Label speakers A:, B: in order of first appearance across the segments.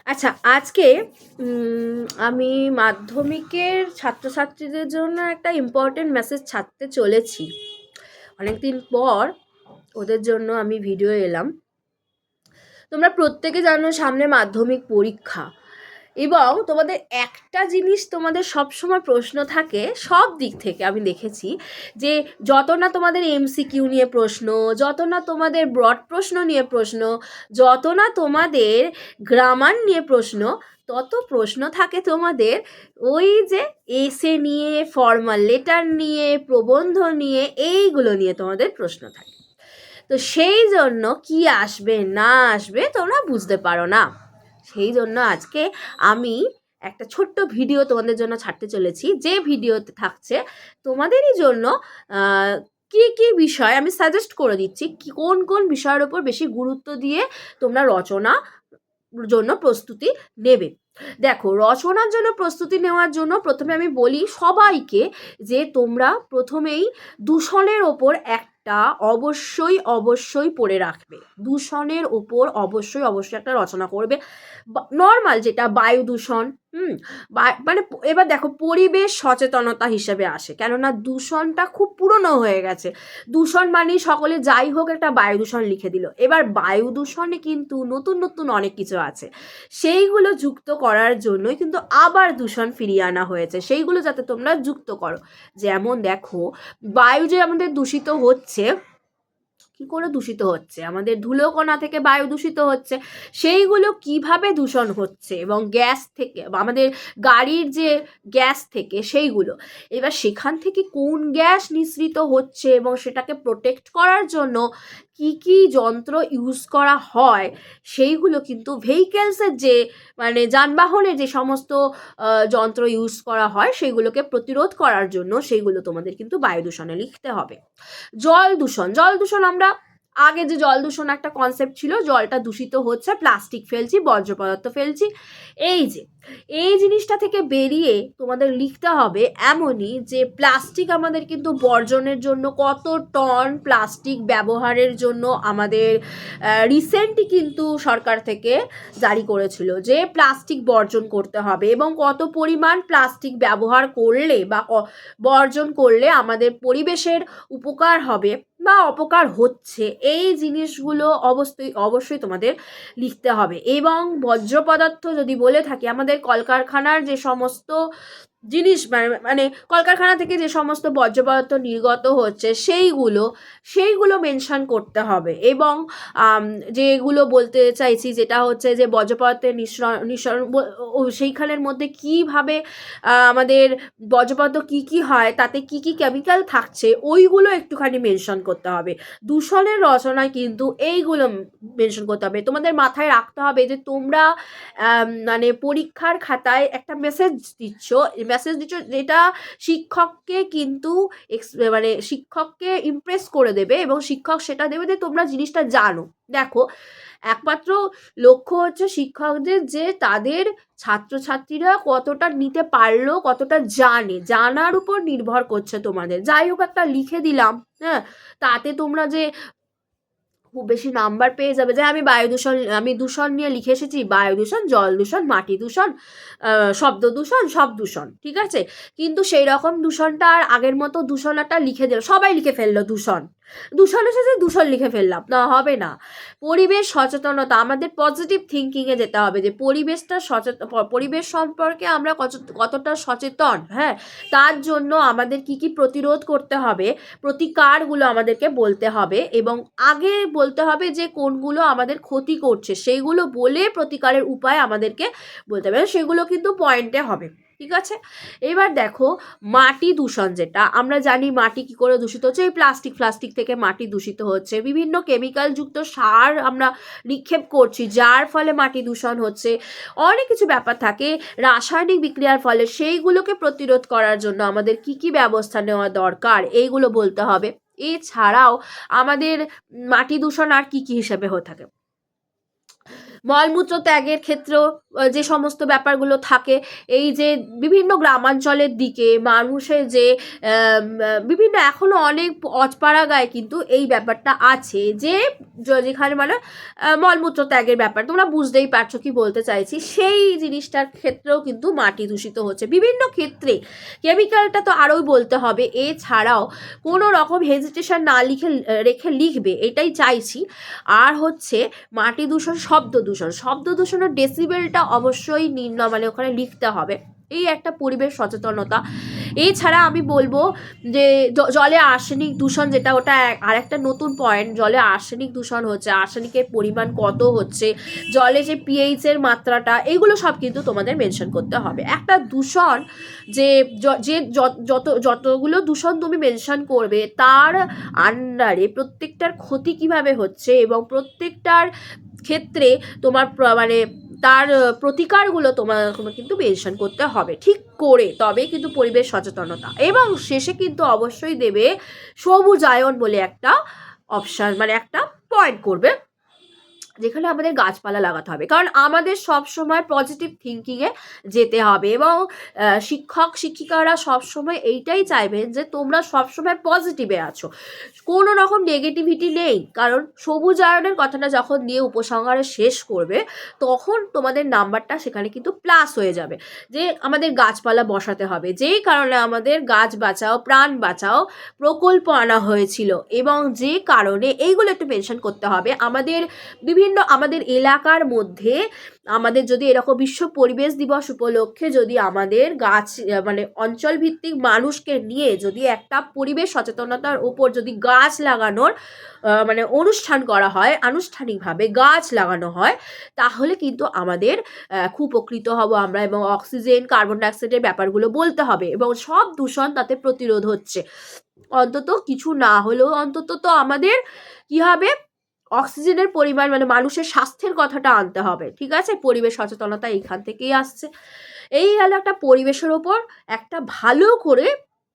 A: আচ্ছা, আজকে আমি মাধ্যমিকের ছাত্রছাত্রীদের জন্য একটা ইম্পর্টেন্ট মেসেজ ছাড়তে চলেছি। অনেকদিন পর ওদের জন্য আমি ভিডিও এলাম। তোমরা প্রত্যেকে জানো সামনে মাধ্যমিক পরীক্ষা, এবং তোমাদের একটা জিনিস তোমাদের সবসময় প্রশ্ন থাকে সব দিক থেকে। আমি দেখেছি যে যত না তোমাদের এমসিকিউ নিয়ে প্রশ্ন, যত না তোমাদের ব্রড প্রশ্ন নিয়ে প্রশ্ন, যত না তোমাদের গ্রামার নিয়ে প্রশ্ন, তত প্রশ্ন থাকে তোমাদের ওই যে এসে নিয়ে, ফর্মাল লেটার নিয়ে, প্রবন্ধ নিয়ে, এইগুলো নিয়ে তোমাদের প্রশ্ন থাকে। তো সেই জন্য কি আসবে না আসবে তোমরা বুঝতে পারো না। সেই জন্য আজকে আমি একটা ছোট্ট ভিডিও তোমাদের জন্য ছাড়তে চলেছি, যে ভিডিওতে থাকছে তোমাদেরই জন্য কি কি বিষয় আমি সাজেস্ট করে দিচ্ছি, কোন কোন বিষয়ের ওপর বেশি গুরুত্ব দিয়ে তোমরা রচনা জন্য প্রস্তুতি নেবে। দেখো, রচনার জন্য প্রস্তুতি নেওয়ার জন্য প্রথমে আমি বলি সবাইকে যে তোমরা প্রথমেই দূষণের ওপর একটা অবশ্যই পড়ে রাখবে। দূষণের ওপর অবশ্যই একটা রচনা করবে। নর্মাল যেটা বায়ু দূষণ, মানে এবার দেখো পরিবেশ সচেতনতা হিসেবে আসে, কেননা দূষণটা খুব পুরনো হয়ে গেছে। দূষণ মানেই সকলে যাই হোক একটা বায়ু দূষণ লিখে দিল। এবার বায়ু দূষণে কিন্তু নতুন নতুন অনেক কিছু আছে, সেইগুলো যুক্ত করার জন্যই কিন্তু আবার দূষণ ফিরিয়ে আনা হয়েছে, সেইগুলো যাতে তোমরা যুক্ত করো। যেমন দেখো, বায়ু যে আমাদের দূষিত হচ্ছে, কি করে দূষিত হচ্ছে, আমাদের ধুলোকণা থেকে বায়ু দূষিত হচ্ছে, সেইগুলো কিভাবে দূষণ হচ্ছে, এবং গ্যাস থেকে, আমাদের গাড়ির যে গ্যাস থেকে সেইগুলো, এবার সেখান থেকে কোন গ্যাস নিঃসৃত হচ্ছে এবং সেটাকে প্রোটেক্ট করার জন্য কি কি যন্ত্র ইউজ করা হয়, সেইগুলো কিন্তু ভেহিকেলসের যে মানে যানবাহনের যে সমস্ত যন্ত্র ইউজ করা হয় সেগুলোকে প্রতিরোধ করার জন্য সেইগুলো তোমাদের কিন্তু বায়ু দূষণে লিখতে হবে। জল দূষণ আমরা আগে যে জল দূষণ একটা কনসেপ্ট ছিল, জলটা দূষিত হচ্ছে, প্লাস্টিক ফেলছি, বর্জ্য পদার্থ ফেলছি, এই জিনিসটা থেকে বেরিয়ে তোমাদের লিখতে হবে এমনই যে প্লাস্টিক আমাদের কিন্তু বর্জনের জন্য কত টন প্লাস্টিক ব্যবহারের জন্য আমাদের রিসেন্টলি কিন্তু সরকার থেকে জারি করেছিল যে প্লাস্টিক বর্জন করতে হবে, এবং কত পরিমাণ প্লাস্টিক ব্যবহার করলে বা বর্জন করলে আমাদের পরিবেশের উপকার হবে বা অপকার হচ্ছে, এই জিনিসগুলো অবশ্যই তোমাদের লিখতে হবে। এবং বর্জ্য পদার্থ যদি বলে থাকি, আমাদের কলকারখানার যে সমস্ত জিনিস মানে কলকারখানা থেকে যে সমস্ত বর্জ্য পদার্থ নির্গত হচ্ছে সেইগুলো মেনশন করতে হবে। এবং যেগুলো বলতে চাইছি যেটা হচ্ছে যে বর্জ্য পদার্থের নিঃসরণ সেইখানের মধ্যে কীভাবে আমাদের বর্জ্য পদার্থ কী হয়, তাতে কি কেমিক্যাল থাকছে, ওইগুলো একটুখানি মেনশন করতে হবে। দূষণের রচনায় কিন্তু এইগুলো মেনশন করতে হবে। তোমাদের মাথায় রাখতে হবে যে তোমরা মানে পরীক্ষার খাতায় একটা মেসেজ দিচ্ছ যেটা শিক্ষককে কিন্তু মানে শিক্ষককে ইমপ্রেস করে দেবে, এবং শিক্ষক সেটা দেবে যে তোমরা জিনিসটা জানো। দেখো, একমাত্র লক্ষ্য হচ্ছে শিক্ষকদের যে তাদের ছাত্রছাত্রীরা কতটা নিতে পারলো, কতটা জানার উপর নির্ভর করছে তোমাদের। যাই হোক একটা লিখে দিলাম, হ্যাঁ, তাতে তোমরা যে খুব বেশি নাম্বার পেয়ে যাবে যে আমি দূষণ নিয়ে লিখে এসেছি, বায়ু দূষণ, জল দূষণ, মাটি দূষণ, শব্দ দূষণ, সব দূষণ, ঠিক আছে। কিন্তু সেই রকম দূষণটা আর আগের মতো দূষণ একটা লিখে দিল, সবাই লিখে ফেললো দূষণ এসেছে, দূষণ লিখে ফেললাম, না, হবে না। পরিবেশ সচেতনতা, আমাদের পজিটিভ থিঙ্কিংয়ে যেতে হবে যে পরিবেশ সম্পর্কে আমরা কতটা সচেতন, হ্যাঁ, তার জন্য আমাদের কি প্রতিরোধ করতে হবে, প্রতিকারগুলো আমাদেরকে বলতে হবে, এবং আগে বলতে হবে যে কোনগুলো আমাদের ক্ষতি করছে, সেইগুলো বলে প্রতিকারের উপায় আমাদেরকে বলতে হবে, সেগুলো কিন্তু পয়েন্টে হবে, ঠিক আছে। এবার দেখো, মাটি দূষণ, যেটা আমরা জানি মাটি কি করে দূষিত হচ্ছে, এই প্লাস্টিক থেকে মাটি দূষিত হচ্ছে, বিভিন্ন কেমিক্যাল যুক্ত সার আমরা নিক্ষেপ করছি যার ফলে মাটি দূষণ হচ্ছে, অনেক কিছু ব্যাপার থাকে রাসায়নিক বিক্রিয়ার ফলে, সেইগুলোকে প্রতিরোধ করার জন্য আমাদের কি ব্যবস্থা নেওয়া দরকার এইগুলো বলতে হবে। এছাড়াও আমাদের মাটি দূষণ আর কি হিসেবে হয়ে থাকে, মলমূত্র ত্যাগের ক্ষেত্রেও যে সমস্ত ব্যাপারগুলো থাকে, এই যে বিভিন্ন গ্রামাঞ্চলের দিকে মানুষের যে বিভিন্ন এখনও অনেক অজপাড়া গায়ে কিন্তু এই ব্যাপারটা আছে যে যেখানে মানে মলমূত্র ত্যাগের ব্যাপার, তোমরা বুঝতেই পারছো কি বলতে চাইছি। সেই জিনিসটার ক্ষেত্রেও কিন্তু মাটি দূষিত হচ্ছে বিভিন্ন ক্ষেত্রে। কেমিক্যালটা তো আরোই বলতে হবে, এছাড়াও কোনো রকম হেজিটেশন না রেখে লিখবে, এটাই চাইছি। আর হচ্ছে মাটি দূষণ, শব্দ দূষণের ডেসিবেলটা অবশ্যই মানে ওখানে লিখতে হবে। এই একটা পরিবেশ সচেতনতা। এছাড়া আমি বলবো যে জলে আর্সেনিক দূষণ, যেটা ওটা আর একটা নতুন পয়েন্ট, জলে আর্সেনিক দূষণ হচ্ছে, আর্সেনিকের পরিমাণ কত হচ্ছে, জলে যে পিএইচের মাত্রাটা, এগুলো সব কিন্তু তোমাদের মেনশন করতে হবে। একটা দূষণ যে যতগুলো দূষণ তুমি মেনশন করবে তার আন্ডারে প্রত্যেকটার ক্ষতি কিভাবে হচ্ছে এবং প্রত্যেকটার ক্ষেত্রে তোমার মানে তার প্রতিকারগুলো তোমার কিন্তু মেনশন করতে হবে ঠিক করে, তবে কিন্তু পরিবেশ সচেতনতা। এবং শেষে কিন্তু অবশ্যই দেবে সবুজায়ন বলে একটা অপশান, মানে একটা পয়েন্ট করবে যেখানে আমাদের গাছপালা লাগাতে হবে, কারণ আমাদের সব সময় পজিটিভ থিঙ্কিংয়ে যেতে হবে। এবং শিক্ষক শিক্ষিকারা সবসময় এইটাই চাইবেন যে তোমরা সবসময় পজিটিভে আছো, কোনো রকম নেগেটিভিটি নেই। কারণ সবুজায়নের কথাটা যখন নিয়ে উপসংহারে শেষ করবে তখন তোমাদের নাম্বারটা সেখানে কিন্তু প্লাস হয়ে যাবে, যে আমাদের গাছপালা বসাতে হবে, যেই কারণে আমাদের গাছ বাঁচাও প্রাণ বাঁচাও প্রকল্প আনা হয়েছিল, এবং যে কারণে এইগুলো একটু মেনশন করতে হবে। আমাদের এলাকার মধ্যে আমাদের যদি এরকম বিশ্ব পরিবেশ দিবস উপলক্ষে যদি আমাদের গাছ মানে অঞ্চল ভিত্তিক মানুষকে নিয়ে যদি একটা পরিবেশ সচেতনতার উপর যদি গাছ লাগানোর মানে অনুষ্ঠান করা হয়, আনুষ্ঠানিকভাবে গাছ লাগানো হয়, তাহলে কিন্তু আমাদের খুব উপকৃত হব আমরা। এবং অক্সিজেন, কার্বন ডাইঅক্সাইডের ব্যাপারগুলো বলতে হবে, এবং সব দূষণ তাতে প্রতিরোধ হচ্ছে। অন্তত কিছু না হলেও অন্তত তো আমাদের কি হবে, অক্সিজেনের পরিমাণ, মানে মানুষের স্বাস্থ্যের কথাটা আনতে হবে। ঠিক আছে, পরিবেশ সচেতনতা এইখান থেকেই আসছে। এই গেল একটা পরিবেশের ওপর একটা ভালো করে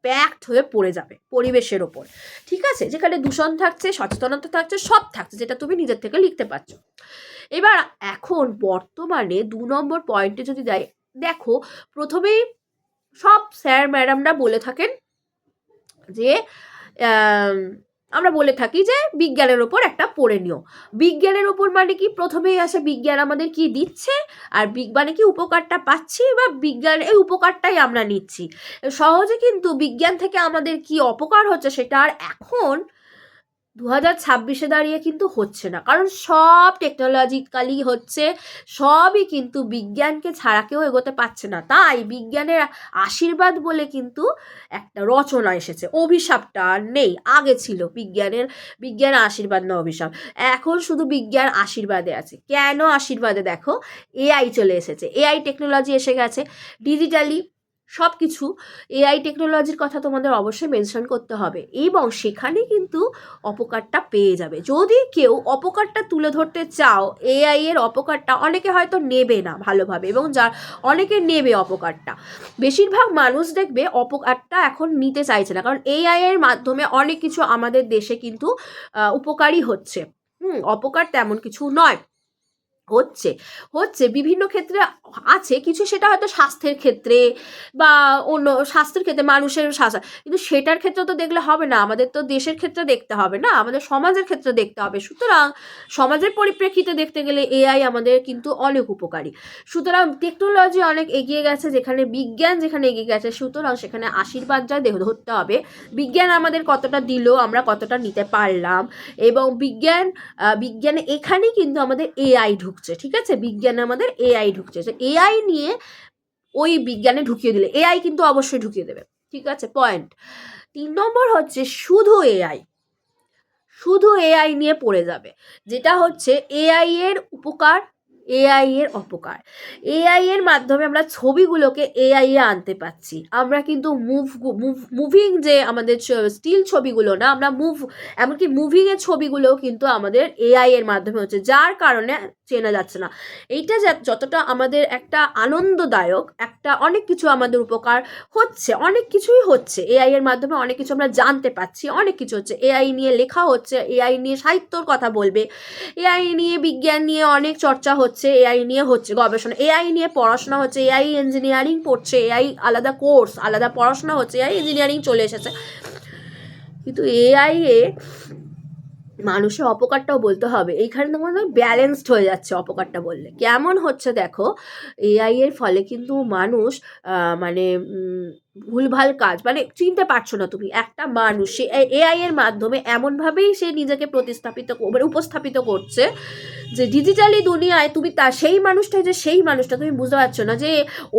A: প্যাক্ট হয়ে পড়ে যাবে পরিবেশের ওপর। ঠিক আছে, যেখানে দূষণ থাকছে, সচেতনতা থাকছে, সব থাকছে, যেটা তুমি নিজের থেকে লিখতে পারছো। এবার এখন বর্তমানে 2 নম্বর পয়েন্টে যদি যাই, দেখো প্রথমেই সব স্যার ম্যাডামরা বলে থাকেন যে আমরা বলে থাকি যে বিজ্ঞানের ওপর একটা পড়ে নিও। বিজ্ঞানের ওপর মানে কি, প্রথমেই আসে বিজ্ঞান আমাদের কি দিচ্ছে, আর মানে কি উপকারটা পাচ্ছি, বা বিজ্ঞান এই উপকারটাই আমরা নিচ্ছি। সহজে কিন্তু বিজ্ঞান থেকে আমাদের কি অপকার হচ্ছে সেটা আর এখন 2026-এ দাঁড়িয়ে কিন্তু হচ্ছে না, কারণ সব টেকনোলজিক্যালি হচ্ছে, সবই কিন্তু বিজ্ঞানকে ছাড়া কেউ এগোতে পারছে না। তাই বিজ্ঞানের আশীর্বাদ বলে কিন্তু একটা রচনা এসেছে, অভিশাপটা আর নেই। আগে ছিল বিজ্ঞান আশীর্বাদ না অভিশাপ, এখন শুধু বিজ্ঞান আশীর্বাদে আছে। কেন আশীর্বাদে? দেখো এআই চলে এসেছে, এআই টেকনোলজি এসে গেছে, ডিজিটালি সব কিছু। এআই টেকনোলজির কথা তোমাদের অবশ্যই মেনশন করতে হবে, এবং সেখানে কিন্তু অপকারটা পেয়ে যাবে। যদি কেউ অপকারটা তুলে ধরতে চাও, এআই এর অপকারটা অনেকে হয়তো নেবে না ভালোভাবে, এবং অনেকে নেবে অপকারটা। বেশিরভাগ মানুষ দেখবে অপকারটা এখন নিতে চাইছে না, কারণ এআই এর মাধ্যমে অনেক কিছু আমাদের দেশে কিন্তু উপকারী হচ্ছে। অপকার তেমন কিছু নয়, হচ্ছে বিভিন্ন ক্ষেত্রে আছে কিছু, সেটা হয়তো স্বাস্থ্যের ক্ষেত্রে বা অন্য স্বাস্থ্যের ক্ষেত্রে, মানুষের স্বাস্থ্য, কিন্তু সেটার ক্ষেত্রে তো দেখলে হবে না, আমাদের তো দেশের ক্ষেত্রে দেখতে হবে না, আমাদের সমাজের ক্ষেত্রে দেখতে হবে। সুতরাং সমাজের পরিপ্রেক্ষিতে দেখতে গেলে এআই আমাদের কিন্তু অনেক উপকারী। সুতরাং টেকনোলজি অনেক এগিয়ে গেছে, যেখানে বিজ্ঞান যেখানে এগিয়ে গেছে, সুতরাং সেখানে আশীর্বাদটা ধরতে হবে। বিজ্ঞান আমাদের কতটা দিল, আমরা কতটা নিতে পারলাম, এবং বিজ্ঞানে এখানেই কিন্তু আমাদের এআই ঢুকছে। ঠিক আছে, বিজ্ঞানে আমাদের এআই ঢুকছে, এআই নিয়ে ওই বিজ্ঞানে ঢুকিয়ে দিলে এআই কিন্তু অবশ্যই ঢুকিয়ে দেবে। ঠিক আছে, পয়েন্ট 3 নম্বর হচ্ছে শুধু এআই নিয়ে পড়ে যাবে, যেটা হচ্ছে এআই এর উপকার, এআই এর অপকার। এআই এর মাধ্যমে আমরা ছবিগুলোকে এআই এ আনতে পাচ্ছি, আমরা কিন্তু মুভিং যে আমাদের স্টিল ছবিগুলো না, আমরা এমনকি মুভিংয়ের ছবিগুলোও কিন্তু আমাদের এআই এর মাধ্যমে হচ্ছে, যার কারণে চেনা যাচ্ছে না। এইটা যতটা আমাদের একটা আনন্দদায়ক, একটা অনেক কিছু আমাদের উপকার হচ্ছে, অনেক কিছুই হচ্ছে এআই এর মাধ্যমে, অনেক কিছু আমরা জানতে পাচ্ছি, অনেক কিছু হচ্ছে। এআই নিয়ে লেখা হচ্ছে, এআই নিয়ে সাহিত্যর কথা বলবে, এআই নিয়ে বিজ্ঞান নিয়ে অনেক চর্চা হচ্ছে, হচ্ছে, এআই নিয়ে হচ্ছে গবেষণা, এআই নিয়ে পড়াশোনা হচ্ছে, এআই ইঞ্জিনিয়ারিং পড়ছে, এআই আলাদা কোর্স, আলাদা পড়াশোনা হচ্ছে, এআই ইঞ্জিনিয়ারিং চলে এসেছে। কিন্তু এআই এ মানুষের অপকারটাও বলতে হবে, এইখানে তোমার ব্যালেন্সড হয়ে যাচ্ছে। অপকারটা বললে কেমন হচ্ছে দেখো, এআই এর ফলে কিন্তু মানুষ মানে ভুলভাল কাজ, মানে চিনতে পারছো না তুমি একটা মানুষ, সে এআই এর মাধ্যমে এমনভাবেই সে নিজেকে মানে উপস্থাপিত করছে যে ডিজিটালি দুনিয়ায় তুমি সেই মানুষটাই যে সেই মানুষটা তুমি বুঝতে পারছো না যে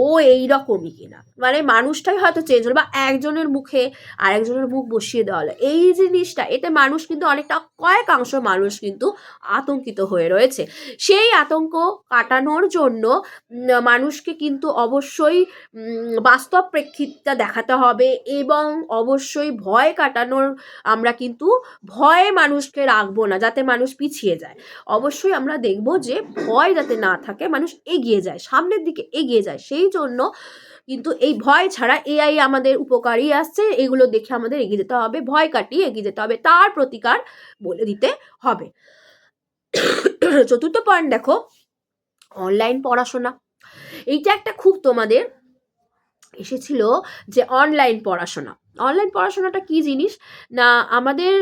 A: ও এইরকমই কিনা, মানে মানুষটাই হয়তো চেঞ্জ হলো, বা একজনের মুখে আরেকজনের মুখ বসিয়ে দেওয়া হলো। এই জিনিসটা, এতে মানুষ কিন্তু অনেকটা, কয়েকাংশ মানুষ কিন্তু আতঙ্কিত হয়ে রয়েছে। সেই আতঙ্ক কাটানোর জন্য মানুষকে কিন্তু অবশ্যই বাস্তব প্রেক্ষিতটা দেখাতে হবে, এবং অবশ্যই ভয় কাটানোর, আমরা কিন্তু ভয়ে মানুষকে রাখবো না যাতে মানুষ পিছিয়ে যায়। অবশ্যই আমরা দেখব যে ভয় যাতে না থাকে, মানুষ এগিয়ে যায়, সামনের দিকে এগিয়ে যায়। সেই জন্য কিন্তু এই ভয় ছাড়া এআই আমাদের উপকারী আসছে, এগুলো দেখে আমাদের এগিয়ে যেতে হবে, ভয় কাটিয়ে এগিয়ে যেতে হবে, তার প্রতিকার বলে দিতে হবে। চতুর্থ পয়েন্ট দেখো, অনলাইন পড়াশোনা। এইটা একটা খুব তোমাদের এসেছিল যে অনলাইন পড়াশোনা, অনলাইন পড়াশোনাটা কি জিনিস না, আমাদের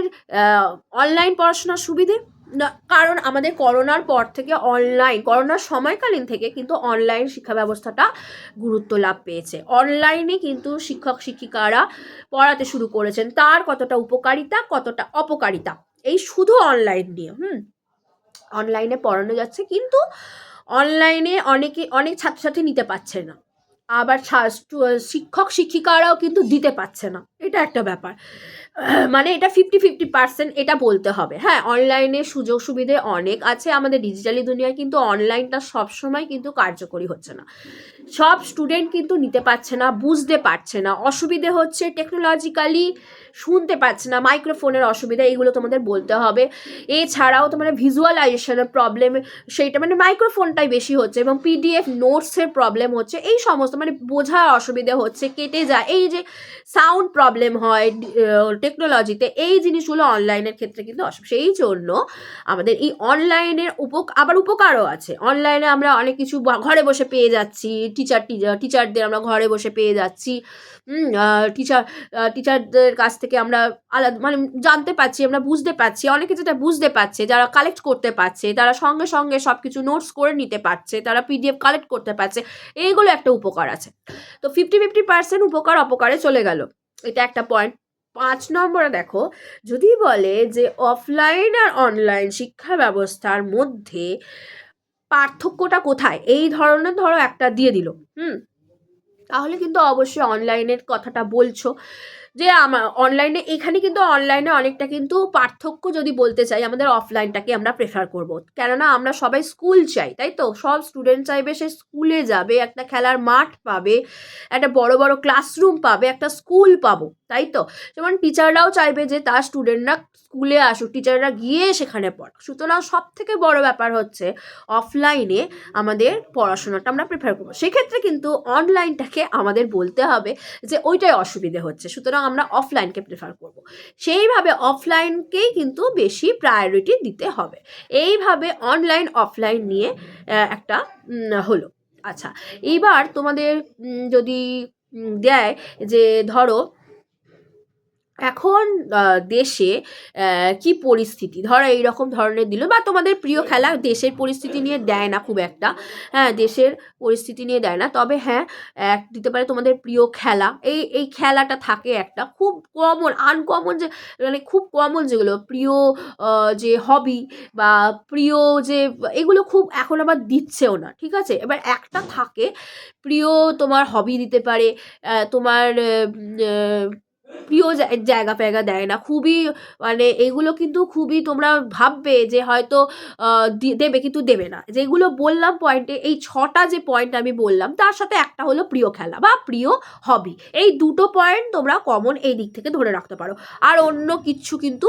A: অনলাইন পড়াশোনার সুবিধে না, কারণ আমাদের করোনার পর থেকে করোনার সময়কালীন থেকে কিন্তু অনলাইন শিক্ষা ব্যবস্থাটা গুরুত্ব লাভ পেয়েছে। অনলাইনে কিন্তু শিক্ষক শিক্ষিকারা পড়াতে শুরু করেছেন, তার কতটা উপকারিতা কতটা অপকারিতা এই শুধু অনলাইন নিয়ে। অনলাইনে পড়ানো যাচ্ছে, কিন্তু অনলাইনে অনেক ছাত্রছাত্রী নিতে পারছে না, আবার শিক্ষক শিক্ষিকারাও কিন্তু দিতে পারছে না, এটা একটা ব্যাপার। মানে এটা 50-50% এটা বলতে হবে। হ্যাঁ, অনলাইনে সুযোগ সুবিধে অনেক আছে আমাদের ডিজিটালি দুনিয়ায়, কিন্তু অনলাইনটা সবসময় কিন্তু কার্যকরী হচ্ছে না, সব স্টুডেন্ট কিন্তু নিতে পারছে না, বুঝতে পারছে না, অসুবিধে হচ্ছে, টেকনোলজিক্যালি শুনতে পাচ্ছে না, মাইক্রোফোনের অসুবিধা, এইগুলো তোমাদের বলতে হবে। এছাড়াও তোমার ভিজুয়ালাইজেশনের প্রবলেম, সেইটা মানে মাইক্রোফোনটাই বেশি হচ্ছে, এবং পিডিএফ নোটসের প্রবলেম হচ্ছে, এই সমস্ত মানে বোঝার অসুবিধা হচ্ছে, কেটে যায়, এই যে সাউন্ড প্রবলেম হয় টেকনোলজিতে, এই জিনিসগুলো অনলাইনের ক্ষেত্রে কিন্তু অসুবিধা। সেই জন্য আমাদের এই অনলাইনের আবার উপকারও আছে। অনলাইনে আমরা অনেক কিছু ঘরে বসে পেয়ে যাচ্ছি, টিচারদের আমরা ঘরে বসে পেয়ে যাচ্ছি, টিচারদের কাছ থেকে আমরা আলাদা মানে জানতে পারছি, আমরা বুঝতে পারছি, অনেকে যেটা বুঝতে পারছে, যারা কালেক্ট করতে পারছে, তারা সঙ্গে সঙ্গে সব কিছু নোটস করে নিতে পারছে, তারা পিডিএফ কালেক্ট করতে পারছে, এইগুলো একটা উপকার আছে। তো 50-50% উপকার অপকারে চলে গেল, এটা একটা পয়েন্ট। 5 নম্বরে দেখো, যদি বলে যে অফলাইন আর অনলাইন শিক্ষা ব্যবস্থার মধ্যে পার্থক্যটা কোথায়, এই ধরনের ধরো একটা দিয়ে দিল, তাহলে কিন্তু অবশ্যই অনলাইনের কথাটা বলছো যে আমার অনলাইনে, এখানে কিন্তু অনলাইনে অনেকটা কিন্তু পার্থক্য যদি বলতে চাই, আমাদের অফলাইনটাকে আমরা প্রেফার করব, কেননা আমরা সবাই স্কুল চাই, তাই তো, সব স্টুডেন্ট চাইবে সে স্কুলে যাবে, একটা খেলার মাঠ পাবে, একটা বড় বড় ক্লাসরুম পাবে, একটা স্কুল পাবো, তাই তো। যেমন টিচাররাও চাইবে যে তার স্টুডেন্টরা স্কুলে আসুক, টিচাররা গিয়ে সেখানে পড়ে। সুতরাং সব থেকে বড় ব্যাপার হচ্ছে অফলাইনে আমাদের পড়াশোনাটা আমরা প্রেফার করবো, সেক্ষেত্রে কিন্তু অনলাইনটাকে আমাদের বলতে হবে যে ওইটাই অসুবিধে হচ্ছে, সুতরাং আমরা অফলাইনকে প্রেফার করব। সেইভাবে অফলাইনকেই কিন্তু বেশি প্রায়োরিটি দিতে হবে। এইভাবে অনলাইন অফলাইন নিয়ে একটা হলো। আচ্ছা, এইবার তোমাদের যদি দেয় যে ধরো এখন দেশে কি পরিস্থিতি, ধরো এইরকম ধরনের দিল, বা তোমাদের প্রিয় খেলা, দেশের পরিস্থিতি নিয়ে দেয় না খুব একটা, হ্যাঁ দেশের পরিস্থিতি নিয়ে দেয় না, তবে হ্যাঁ দিতে পারে তোমাদের প্রিয় খেলা, এই খেলাটা থাকে একটা খুব কমন, আনকমন, যে মানে খুব কমন যেগুলো প্রিয় যে হবি বা প্রিয় যে, এগুলো খুব এখন আবার দিচ্ছেও না, ঠিক আছে। এবার একটা থাকে প্রিয়, তোমার হবি দিতে পারে, তোমার প্রিয় জায়গা ফেগা দেয় না, খুবই মানে এগুলো কিন্তু খুবই তোমরা ভাববে যে হয়তো দেবে, কিন্তু দেবে না। যেগুলো বললাম পয়েন্টে, এই 6টা যে পয়েন্ট আমি বললাম, তার সাথে একটা হলো প্রিয় খেলা বা প্রিয় হবি, এই দুটো পয়েন্ট তোমরা কমন এই দিক থেকে ধরে রাখতে পারো, আর অন্য কিচ্ছু কিন্তু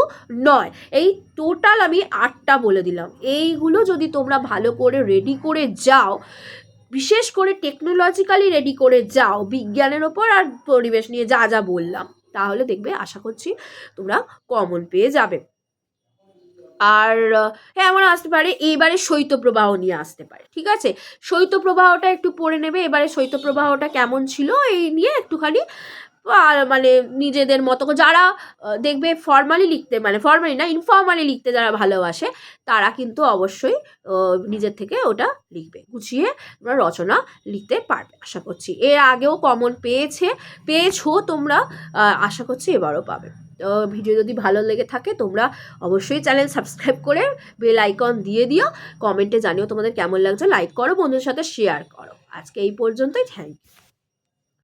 A: নয়। এই টোটাল আমি 8টা বলে দিলাম, এইগুলো যদি তোমরা ভালো করে রেডি করে যাও, বিশেষ করে টেকনোলজিক্যালি রেডি করে যাও, বিজ্ঞানের ওপর আর পরিবেশ নিয়ে যা যা বললাম, তাহলে দেখবে, আশা করছি তোমরা কমন পেয়ে যাবে। আর এমন আসতে পারে এইবারে শৈত্যপ্রবাহ নিয়ে আসতে পারে, ঠিক আছে? শৈত্যপ্রবাহটা একটু পড়ে নেবে, এবারে শৈত্যপ্রবাহটা কেমন ছিল এই নিয়ে একটুখানি আর মানে নিজেদের মতো করে যারা দেখবে ফর্মালি লিখতে, মানে ফর্মালি না ইনফর্মালি লিখতে যারা ভালোবাসে তারা কিন্তু অবশ্যই নিজের থেকে ওটা লিখবে, গুছিয়ে তোমরা রচনা লিখতে পারবে আশা করছি। এর আগেও কমন পেয়েছো তোমরা, আশা করছি এবারও পাবে। তো ভিডিও যদি ভালো লেগে থাকে তোমরা অবশ্যই চ্যানেল সাবস্ক্রাইব করে বেল আইকন দিয়ে দিও, কমেন্টে জানিও তোমাদের কেমন লাগছে, লাইক করো, বন্ধুদের সাথে শেয়ার করো। আজকে এই পর্যন্তই, থ্যাংক ইউ।